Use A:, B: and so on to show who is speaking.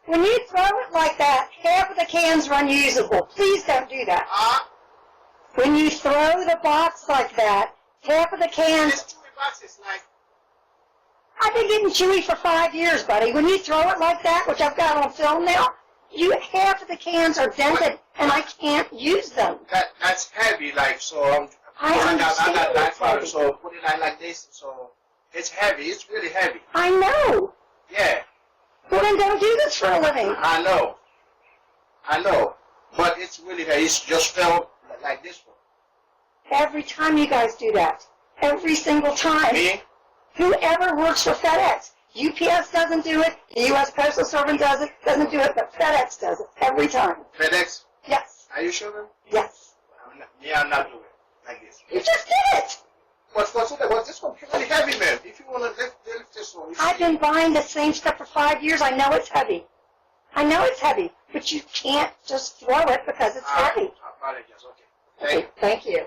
A: When you throw it like that, half of the cans are unusable. Please don't do that. When you throw the box like that, half of the cans...
B: This Chewy box is like...
A: I've been getting Chewy for 5 years, buddy. When you throw it like that, which I've got on film now, half of the cans are dented, and I can't use them.
B: That's heavy, like, so...
A: I understand
B: it's heavy. So put it like this, so... It's heavy. It's really heavy.
A: I know.
B: Yeah.
A: Well, then don't do this for a living.
B: I know. But it's really heavy. It's just felt like this one.
A: Every time you guys do that. Every single time.
B: Me?
A: Whoever works for FedEx. UPS doesn't do it. The U.S. Postal Service doesn't do it, but FedEx does it every time.
B: FedEx?
A: Yes.
B: Are you sure?
A: Yes.
B: I'm not doing it like this.
A: You just did it.
B: What's this one really heavy, man? If you want to lift this one.
A: I've been buying the same stuff for 5 years. I know it's heavy. But you can't just throw it because it's heavy.
B: I apologize. Okay.
A: Thank you.